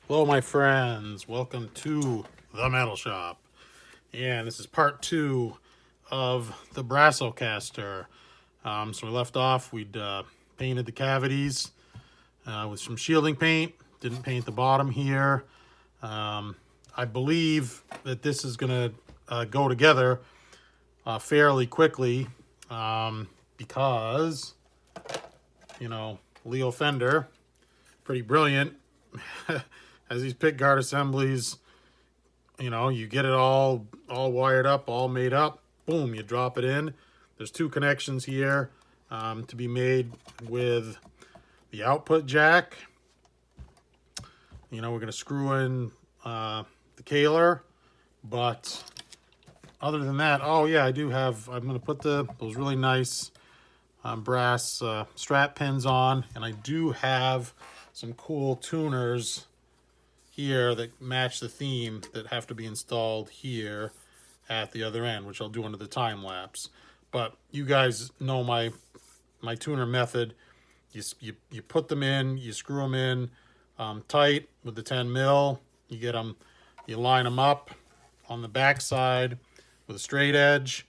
Hello, my friends. Welcome to the Metal Shop. And this is part two of the BrassoCaster. So we left off, we'd painted the cavities with some shielding paint. Didn't paint the bottom here. I believe that this is going to go together fairly quickly because, Leo Fender, pretty brilliant, has these pickguard assemblies. You get it all wired up, all made up. Boom, you drop it in. There's two connections here to be made with the output jack. We're going to screw in the Kahler, but other than that, oh yeah, I'm going to put those really nice brass strap pins on, and I do have some cool tuners here that match the theme that have to be installed here at the other end, which I'll do under the time lapse. But you guys know my tuner method. You put them in, you screw them in tight with the 10 mil. You line them up on the back side with a straight edge.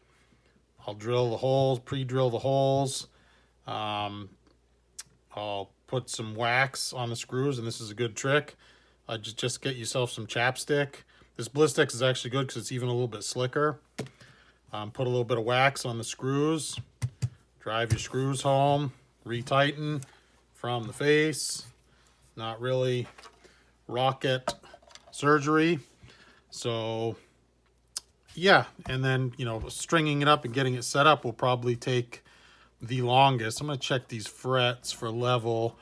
I'll drill the holes, pre-drill the holes. I'll put some wax on the screws, and this is a good trick. Just get yourself some chapstick. This Blistex is actually good because it's even a little bit slicker. Put a little bit of wax on the screws. Drive your screws home. Retighten from the face. Not really rocket surgery. So, yeah. And then, stringing it up and getting it set up will probably take the longest. I'm going to check these frets for level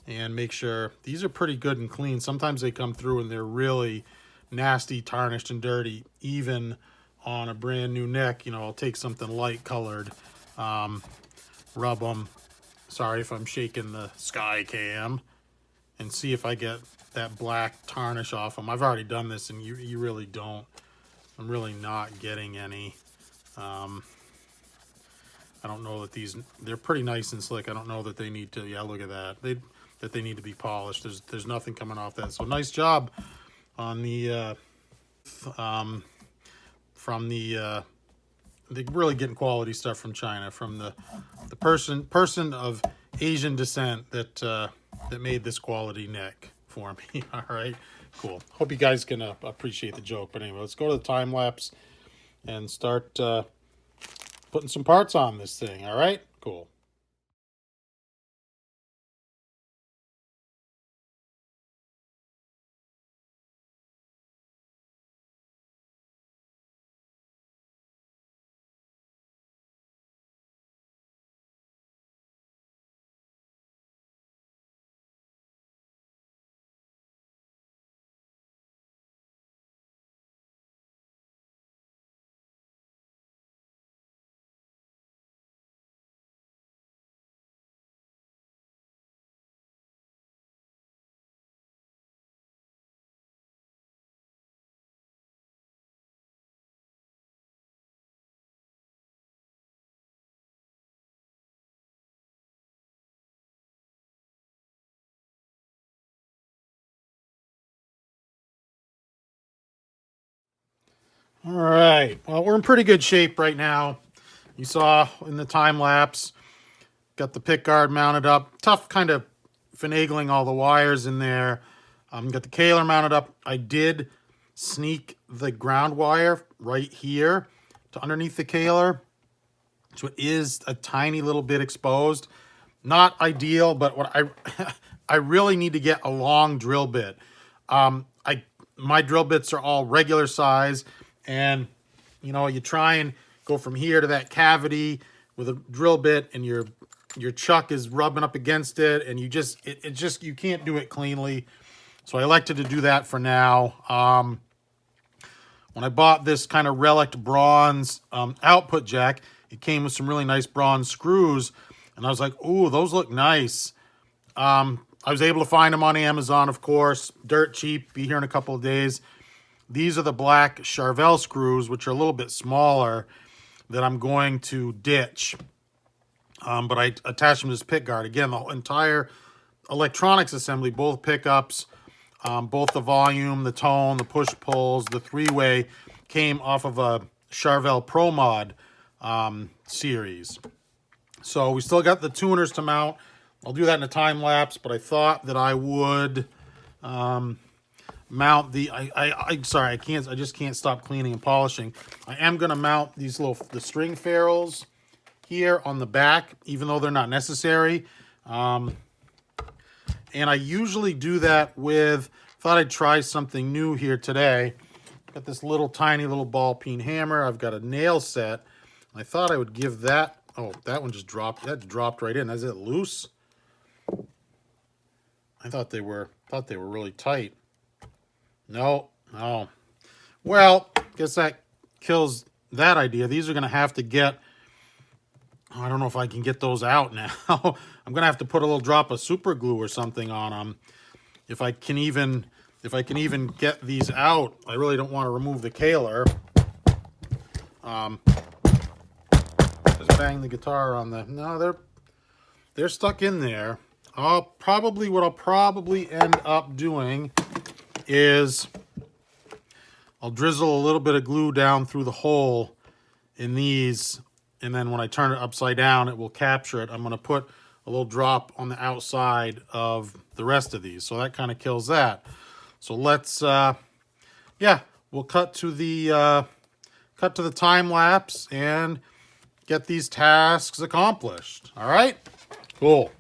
and make sure these are pretty good and clean. Sometimes they come through and they're really nasty, tarnished, and dirty, even on a brand new neck. I'll take something light colored, rub them. Sorry if I'm shaking the sky cam, and see if I get that black tarnish off them. I've already done this, and you really don't. I'm really not getting any. I don't know that they're pretty nice and slick. I don't know that they need to, yeah, look at that. That they need to be polished. There's nothing coming off that. So nice job on the they're really getting quality stuff from China, from the person of Asian descent that made this quality neck for me. All right, cool. Hope you guys can appreciate the joke. But anyway, let's go to the time lapse and start putting some parts on this thing. All right, cool. All right. Well, we're in pretty good shape right now. You saw in the time lapse, got the pick guard mounted up. Tough kind of finagling all the wires in there. Got the Kahler mounted up. I did sneak the ground wire right here to underneath the Kahler. So it is a tiny little bit exposed. Not ideal, but what I really need to get a long drill bit. My drill bits are all regular size, and you try and go from here to that cavity with a drill bit, and your chuck is rubbing up against it, and you can't do it cleanly. So I elected to do that for now. When I bought this kind of relic bronze output jack, it came with some really nice bronze screws, and I was like, ooh, those look nice. I was able to find them on Amazon, of course. Dirt cheap, be here in a couple of days. These are the black Charvel screws, which are a little bit smaller, that I'm going to ditch. But I attached them to this pick guard. Again, the entire electronics assembly, both pickups, Both the volume, the tone, the push-pulls, the three-way came off of a Charvel Pro Mod series. So we still got the tuners to mount. I'll do that in a time lapse, but I thought that I would mount the. I'm sorry, I just can't stop cleaning and polishing. I am gonna mount these the string ferrules here on the back, even though they're not necessary. And I usually do that with. Thought I'd try something new here today. Got this tiny little ball peen hammer. I've got a nail set. I thought I would give that. Oh, that one just dropped. That dropped right in. Is it loose? I thought they were really tight. No. Well, guess that kills that idea. These are going to have to get. I don't know if I can get those out now. I'm going to have to put a little drop of super glue or something on them. If I can even get these out. I really don't want to remove the Kahler. Just bang the guitar on the. No, they're stuck in there. What I'll probably end up doing is I'll drizzle a little bit of glue down through the hole in these, and then when I turn it upside down, it will capture it. I'm going to put a little drop on the outside of the rest of these, so that kind of kills that. So let's, we'll cut to the time lapse and get these tasks accomplished. All right, cool.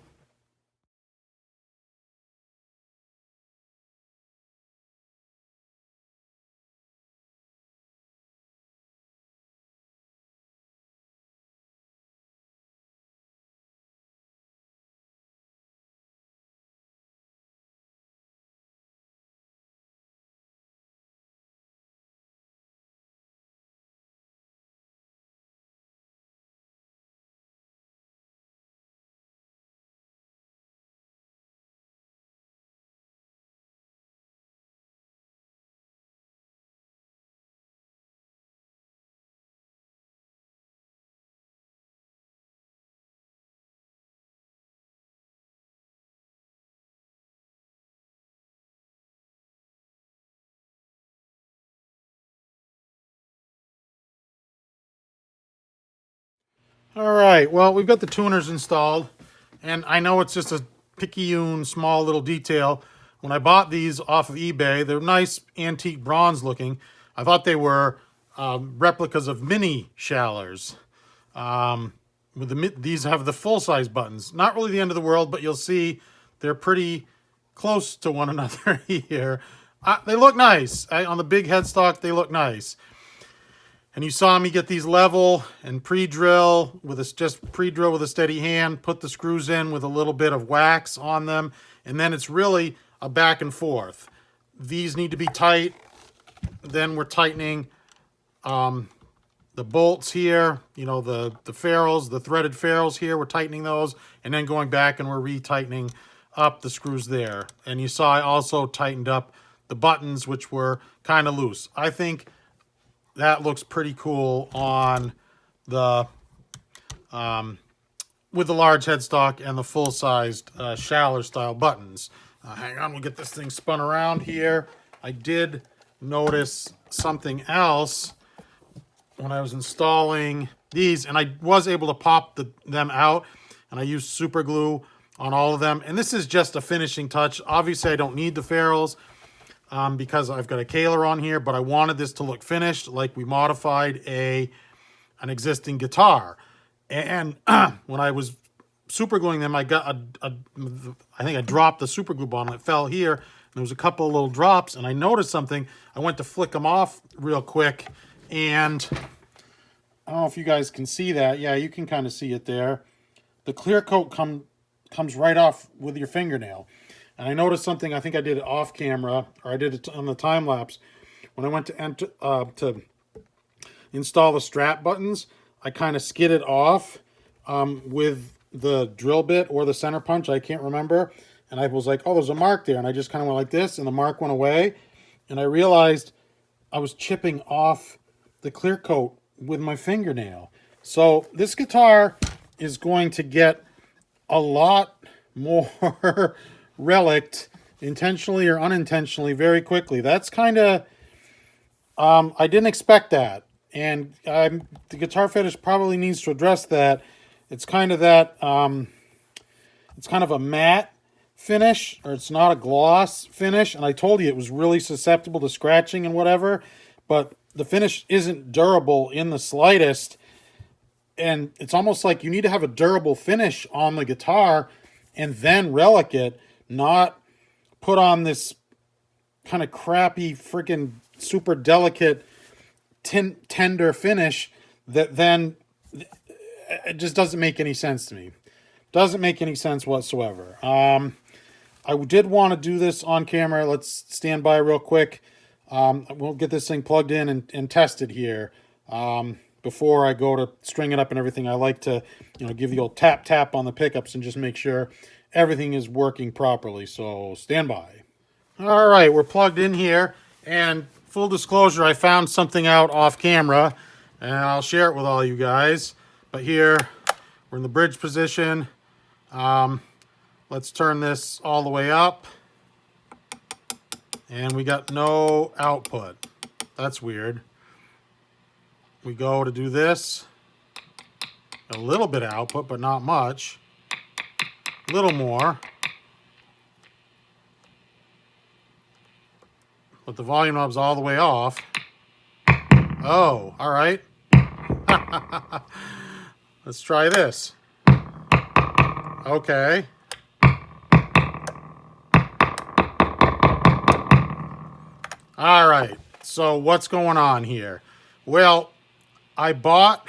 All right, well, we've got the tuners installed, and I know it's just a picayune, small little detail. When I bought these off of eBay, they're nice antique bronze looking. I thought they were replicas of mini Schallers. These have the full-size buttons. Not really the end of the world, but you'll see they're pretty close to one another here. They look nice. On the big headstock, they look nice. And you saw me get these level and pre-drill with a steady hand, put the screws in with a little bit of wax on them, and then it's really a back and forth. These need to be tight. Then we're tightening the bolts here, the ferrules, the threaded ferrules here, we're tightening those, and then going back and we're retightening up the screws there. And you saw I also tightened up the buttons, which were kind of loose. I think that looks pretty cool on the with the large headstock and the full-sized Schaller style buttons. Hang on, we'll get this thing spun around here. I did notice something else when I was installing these, and I was able to pop them out, and I used super glue on all of them. And this is just a finishing touch. Obviously, I don't need the ferrules because I've got a Kahler on here, but I wanted this to look finished, like we modified an existing guitar. And when I was super gluing them, I got I think I dropped the super glue bottle. It fell here, and there was a couple of little drops, and I noticed something. I went to flick them off real quick, and I don't know if you guys can see that. Yeah, you can kind of see it there. The clear coat comes right off with your fingernail. And I noticed something. I think I did it off camera, or I did it on the time lapse. When I went to install the strap buttons, I kind of skidded off with the drill bit or the center punch. I can't remember. And I was like, oh, there's a mark there. And I just kind of went like this, and the mark went away. And I realized I was chipping off the clear coat with my fingernail. So this guitar is going to get a lot more relic intentionally or unintentionally very quickly. That's kind of, I didn't expect that. And the Guitar Fetish probably needs to address that. It's kind of that, it's kind of a matte finish, or it's not a gloss finish. And I told you it was really susceptible to scratching and whatever, but the finish isn't durable in the slightest. And it's almost like you need to have a durable finish on the guitar and then relic it, not put on this kind of crappy, freaking super delicate, tender finish that then it just doesn't make any sense to me. Doesn't make any sense whatsoever. I did want to do this on camera. Let's stand by real quick. We'll get this thing plugged in and tested here. Before I go to string it up and everything, I like to, give the old tap tap on the pickups and just make sure everything is working properly. So stand by. All right, we're plugged in here, and full disclosure, I found something out off camera, and I'll share it with all you guys. But here, we're in the bridge position. Let's turn this all the way up, and we got no output. That's weird. We go to do this, a little bit of output, but not much. A little more. But the volume knob's all the way off. Oh, all right. Let's try this. Okay. All right. So what's going on here? Well, I bought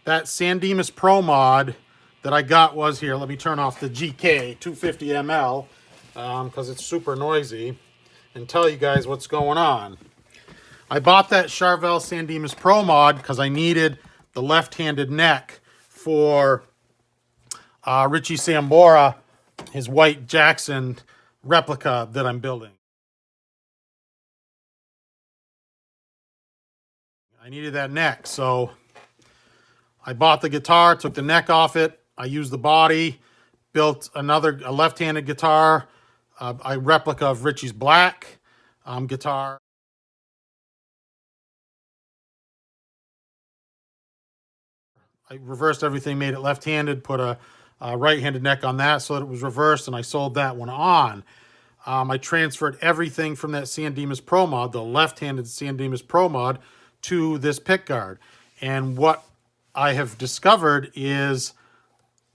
that San Dimas Pro Mod that I got was here. Let me turn off the GK 250 ml because it's super noisy and tell you guys what's going on. I bought that Charvel San Dimas Pro Mod because I needed the left-handed neck for Richie Sambora, his white Jackson replica that I'm building. I needed that neck, so I bought the guitar, took the neck off it. I used the body, built a left-handed guitar, a replica of Richie's black guitar. I reversed everything, made it left-handed, put a right-handed neck on that so that it was reversed, and I sold that one on. I transferred everything from that San Dimas Pro Mod, the left-handed San Dimas Pro Mod, to this pickguard. And what I have discovered is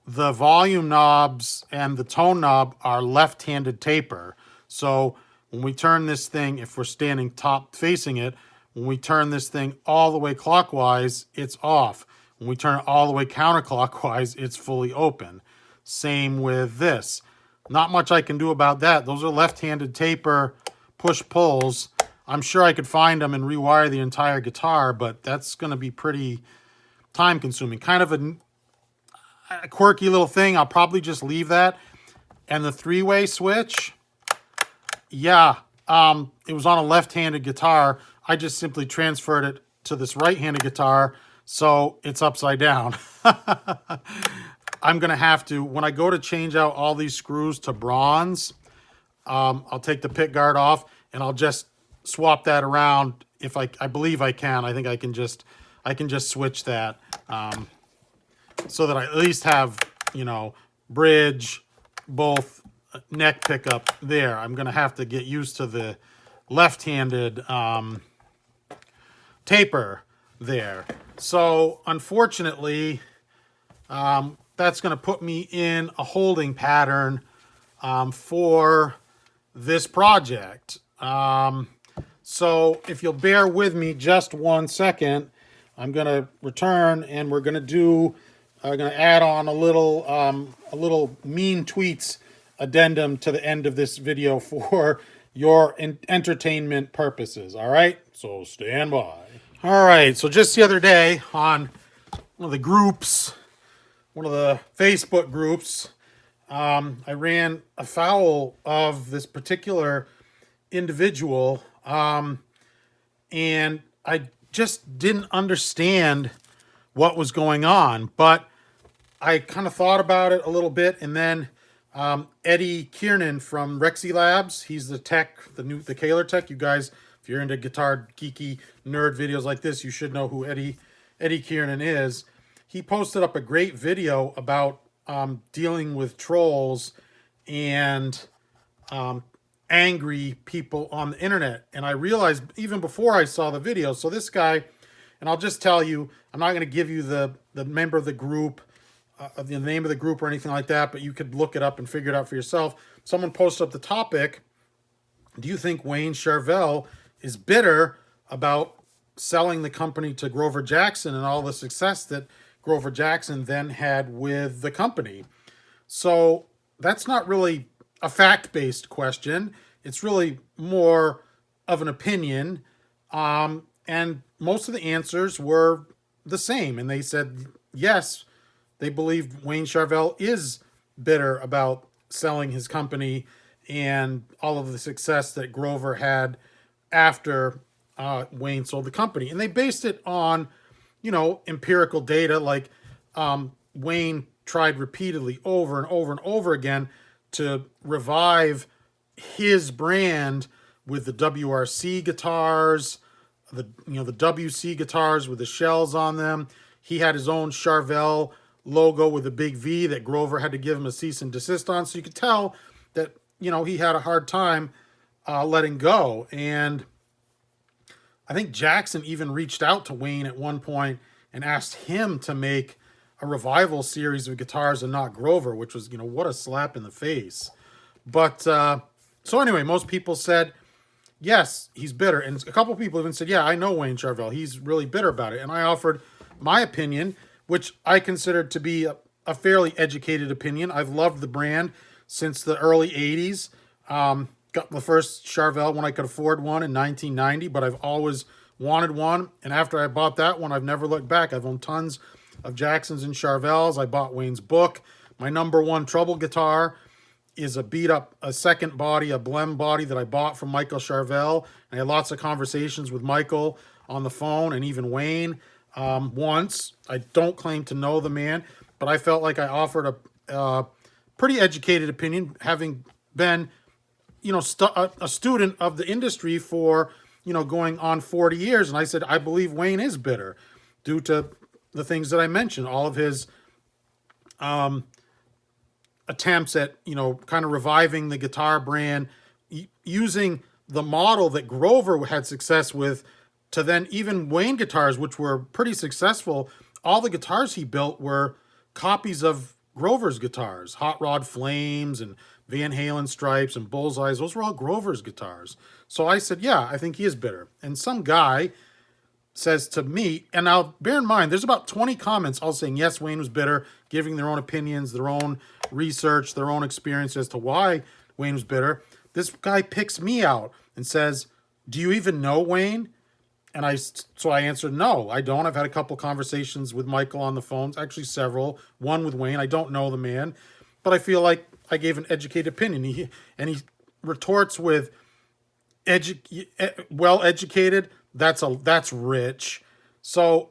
the volume knobs and the tone knob are left-handed taper. So when we turn this thing, if we're standing top facing it, when we turn this thing all the way clockwise, it's off. When we turn it all the way counterclockwise, it's fully open. Same with this. Not much I can do about that. Those are left-handed taper push-pulls. I'm sure I could find them and rewire the entire guitar, but that's going to be pretty time-consuming. Kind of a quirky little thing. I'll probably just leave that. And the three-way switch, yeah, it was on a left-handed guitar. I just simply transferred it to this right-handed guitar, so it's upside down. I'm going to have to, when I go to change out all these screws to bronze, I'll take the pickguard off, and I'll just swap that around. If I believe I can. I think I can just switch that so that I at least have, bridge, both neck pickup there. I'm gonna have to get used to the left-handed taper there. So unfortunately, that's gonna put me in a holding pattern for this project. So if you'll bear with me just 1 second, I'm going to return and we're going to add on a little mean tweets addendum to the end of this video for your entertainment purposes. All right. So stand by. All right. So just the other day on one of the groups, one of the Facebook groups, I ran afoul of this particular individual, and I just didn't understand what was going on. But I kind of thought about it a little bit, and then Eddie Kiernan from Rexy Labs. He's the tech, the Kahler tech. You guys, if you're into guitar geeky nerd videos like this, you should know who Eddie Kiernan is. He posted up a great video about dealing with trolls and angry people on the internet. And I realized even before I saw the video, so this guy, and I'll just tell you, I'm not going to give you the member of the group, the name of the group or anything like that, but you could look it up and figure it out for yourself. Someone posted up the topic, do you think Wayne Charvel is bitter about selling the company to Grover Jackson and all the success that Grover Jackson then had with the company? So that's not really a fact-based question. It's really more of an opinion. And most of the answers were the same. And they said, yes, they believe Wayne Charvel is bitter about selling his company and all of the success that Grover had after Wayne sold the company. And they based it on, empirical data, like Wayne tried repeatedly over and over and over again to revive his brand with the WRC guitars, the WC guitars with the shells on them. He had his own Charvel logo with a big V that Grover had to give him a cease and desist on. So you could tell that, he had a hard time letting go. And I think Jackson even reached out to Wayne at one point and asked him to make a revival series of guitars and not Grover, which was, what a slap in the face. But so anyway, most people said, yes, he's bitter. And a couple people even said, yeah, I know Wayne Charvel. He's really bitter about it. And I offered my opinion, which I considered to be a fairly educated opinion. I've loved the brand since the early 80s. Got the first Charvel when I could afford one in 1990, but I've always wanted one. And after I bought that one, I've never looked back. I've owned tons of Jacksons and Charvels. I bought Wayne's book. My number one trouble guitar is a beat up, a second body, a blem body that I bought from Michael Charvel. I had lots of conversations with Michael on the phone and even Wayne once. I don't claim to know the man, but I felt like I offered a pretty educated opinion, having been, a student of the industry for, going on 40 years. And I said, I believe Wayne is bitter due to the things that I mentioned, all of his attempts at, kind of reviving the guitar brand, using the model that Grover had success with to then even Wayne guitars, which were pretty successful. All the guitars he built were copies of Grover's guitars, Hot Rod Flames and Van Halen Stripes and Bullseyes. Those were all Grover's guitars. So I said, yeah, I think he is bitter. And some guy says to me, and now bear in mind, there's about 20 comments all saying, yes, Wayne was bitter, giving their own opinions, their own research, their own experience as to why Wayne was bitter. This guy picks me out and says, do you even know Wayne? And so I answered, no, I don't. I've had a couple conversations with Michael on the phone, actually several, one with Wayne. I don't know the man, but I feel like I gave an educated opinion. He retorts with well-educated. That's rich. So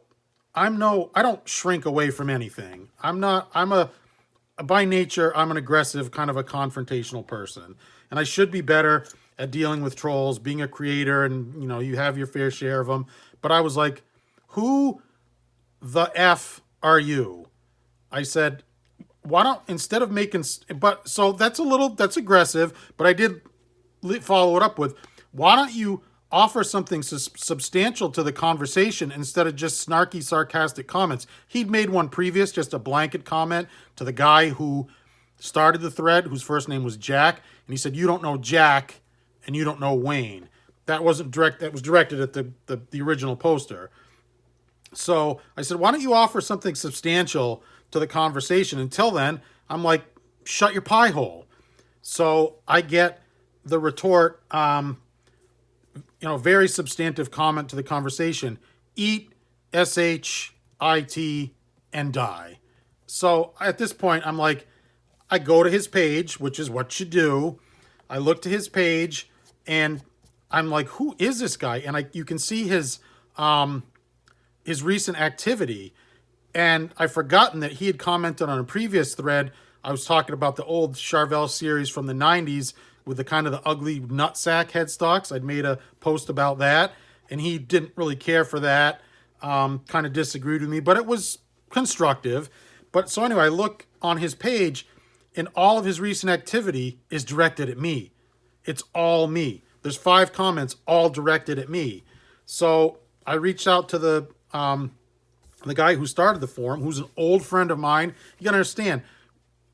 I don't shrink away from anything. By nature, I'm an aggressive, kind of a confrontational person. And I should be better at dealing with trolls, being a creator, and, you have your fair share of them. But I was like, who the F are you? I said, why don't, instead of making, but so that's aggressive, but I did follow it up with, why don't you offer something substantial to the conversation instead of just snarky, sarcastic comments? He'd made one previous, just a blanket comment to the guy who started the thread, whose first name was Jack. And he said, you don't know Jack and you don't know Wayne. That wasn't direct. That was directed at the original poster. So I said, why don't you offer something substantial to the conversation? Until then, I'm like, shut your pie hole. So I get the retort, very substantive comment to the conversation. Eat, SHIT, and die. So at this point, I'm like, I go to his page, which is what you do. I look to his page, and I'm like, who is this guy? And you can see his recent activity. And I've forgotten that he had commented on a previous thread I was talking about the old Charvel series from the 90s with the kind of the ugly nutsack headstocks. I'd made a post about that, and he didn't really care for that, kind of disagreed with me, but it was constructive. But so anyway, I look on his page, and all of his recent activity is directed at me. It's all me. There's 5 comments all directed at me. So I reached out to the guy who started the forum, who's an old friend of mine. You gotta understand,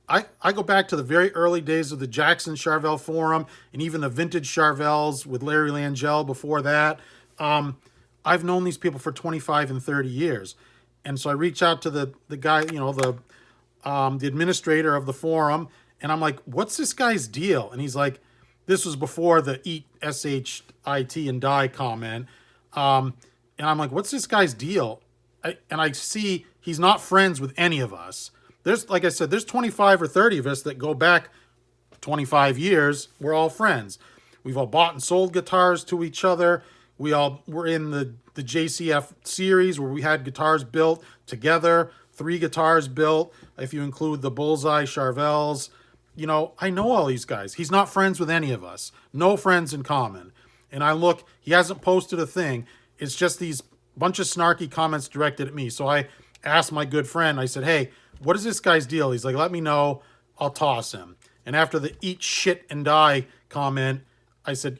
I go back to the very early days of the Jackson Charvel forum and even the vintage Charvels with Larry Langell before that. I've known these people for 25 and 30 years. And so I reach out to the guy, you know, the administrator of the forum, and I'm like, what's this guy's deal? And he's like, this was before the eat SHIT and die comment. And I'm like, what's this guy's deal? And I see he's not friends with any of us. There's, like I said, there's 25 or 30 of us that go back 25 years. We're all friends. We've all bought and sold guitars to each other. We all were in the JCF series where we had guitars built together, 3 guitars built, if you include the Bullseye Charvels. You know, I know all these guys. He's not friends with any of us. No friends in common. And I look, he hasn't posted a thing. It's just these bunch of snarky comments directed at me. So I asked my good friend, I said, hey, what is this guy's deal? He's like, let me know. I'll toss him. And after the eat shit and die comment, I said,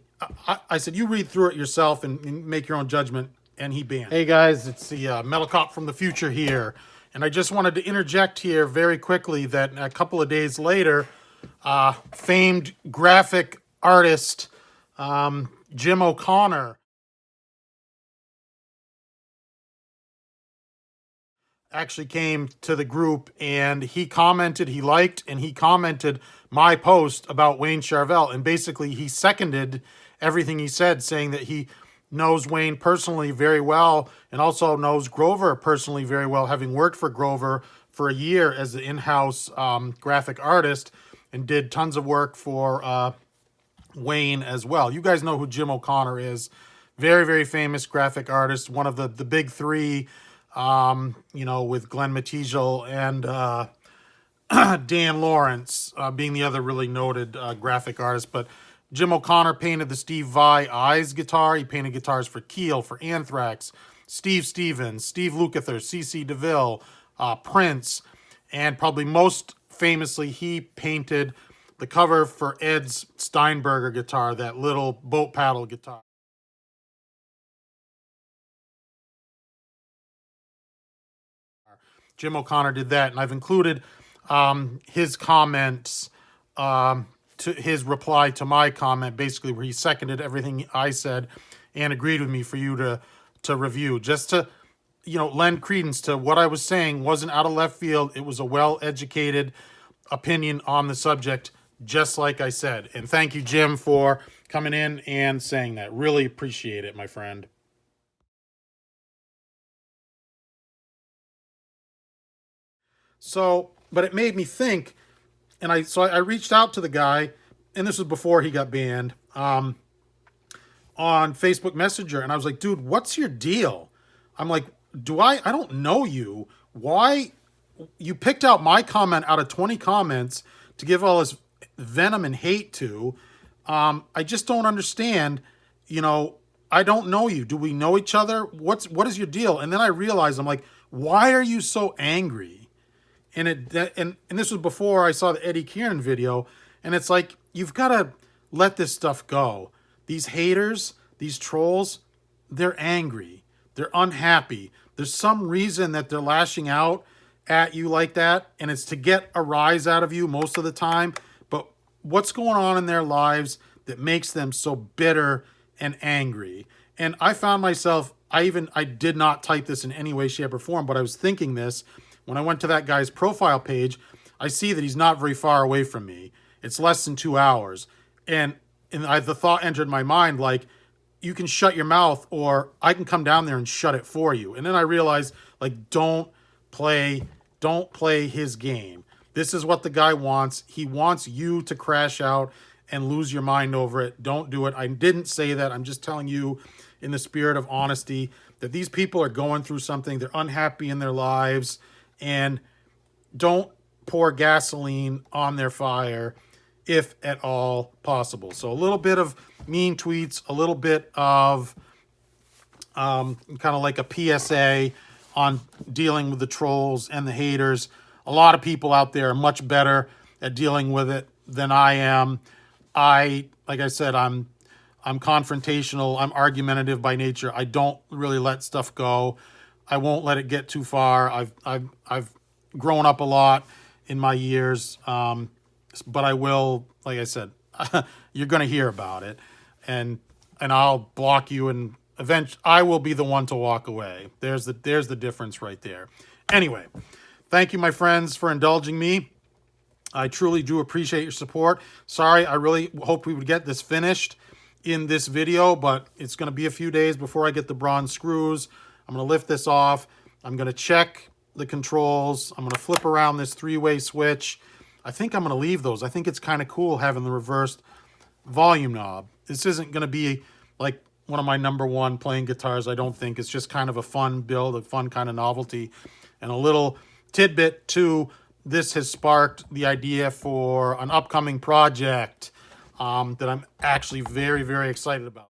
you read through it yourself and make your own judgment. And he banned. Hey guys, it's the Metal Cop from the future here. And I just wanted to interject here very quickly that a couple of days later, famed graphic artist Jim O'Connor actually came to the group, and he commented, he liked, and he commented my post about Wayne Charvel. And basically he seconded everything he said, saying that he knows Wayne personally very well and also knows Grover personally very well, having worked for Grover for a year as the in-house graphic artist and did tons of work for Wayne as well. You guys know who Jim O'Connor is. Very, very famous graphic artist, one of the big 3, you know, with Glenn Matejal and Dan Lawrence being the other really noted graphic artist. But Jim O'Connor painted the Steve Vai Eyes guitar. He painted guitars for Keel, for Anthrax, Steve Stevens, Steve Lukather, C.C. DeVille, Prince, and probably most famously, he painted the cover for Ed's Steinberger guitar, that little boat paddle guitar. Jim O'Connor did that, and I've included his comments to his reply to my comment, basically where he seconded everything I said and agreed with me for you to review, just to, you know, lend credence to what I was saying. Wasn't out of left field. It was a well-educated opinion on the subject, just like I said. And thank you, Jim, for coming in and saying that. Really appreciate it, my friend. So, but it made me think, and I reached out to the guy, and this was before he got banned, on Facebook Messenger, and I was like, dude, what's your deal? I'm like, I don't know you. Why? You picked out my comment out of 20 comments to give all this venom and hate to. I just don't understand. You know, I don't know you. Do we know each other? What is your deal? And then I realized, I'm like, why are you so angry? And and this was before I saw the Eddie Kieran video. And it's like, you've got to let this stuff go. These haters, these trolls, they're angry. They're unhappy. There's some reason that they're lashing out at you like that. And it's to get a rise out of you most of the time. But what's going on in their lives that makes them so bitter and angry? And I found myself, I did not type this in any way, shape, or form, but I was thinking this. When I went to that guy's profile page, I see that he's not very far away from me. It's less than 2 hours. And the thought entered my mind, like, you can shut your mouth or I can come down there and shut it for you. And then I realized, like, don't play his game. This is what the guy wants. He wants you to crash out and lose your mind over it. Don't do it. I didn't say that. I'm just telling you in the spirit of honesty that these people are going through something. They're unhappy in their lives. And don't pour gasoline on their fire if at all possible. So a little bit of mean tweets, a little bit of kind of like a PSA on dealing with the trolls and the haters. A lot of people out there are much better at dealing with it than I am. Like I said, I'm confrontational. I'm argumentative by nature. I don't really let stuff go. I won't let it get too far. I've grown up a lot in my years, but I will, like I said, you're going to hear about it, and I'll block you, and eventually I will be the one to walk away. There's the difference right there. Anyway, thank you, my friends, for indulging me. I truly do appreciate your support. Sorry, I really hoped we would get this finished in this video, but it's going to be a few days before I get the bronze screws. I'm going to lift this off. I'm going to check the controls. I'm going to flip around this three-way switch. I think I'm going to leave those. I think it's kind of cool having the reversed volume knob. This isn't going to be like one of my #1 playing guitars, I don't think. It's just kind of a fun build, a fun kind of novelty. And a little tidbit too, this has sparked the idea for an upcoming project that I'm actually very, very excited about.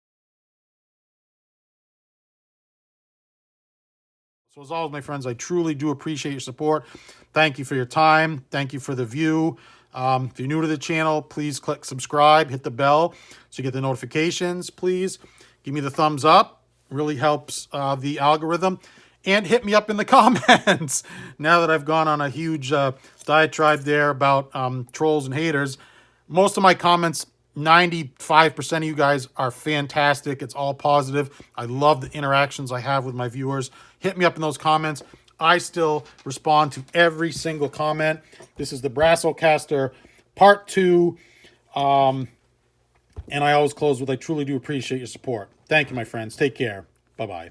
So as always, my friends, I truly do appreciate your support. Thank you for your time. Thank you for the view. If you're new to the channel, please click subscribe, hit the bell so you get the notifications. Please give me the thumbs up. Really helps the algorithm. And hit me up in the comments. Now that I've gone on a huge diatribe there about trolls and haters, most of my comments, 95% of you guys are fantastic. It's all positive. I love the interactions I have with my viewers. Hit me up in those comments. I still respond to every single comment. This is the BrassoCaster Part 2. And I always close with, I truly do appreciate your support. Thank you, my friends. Take care. Bye-bye.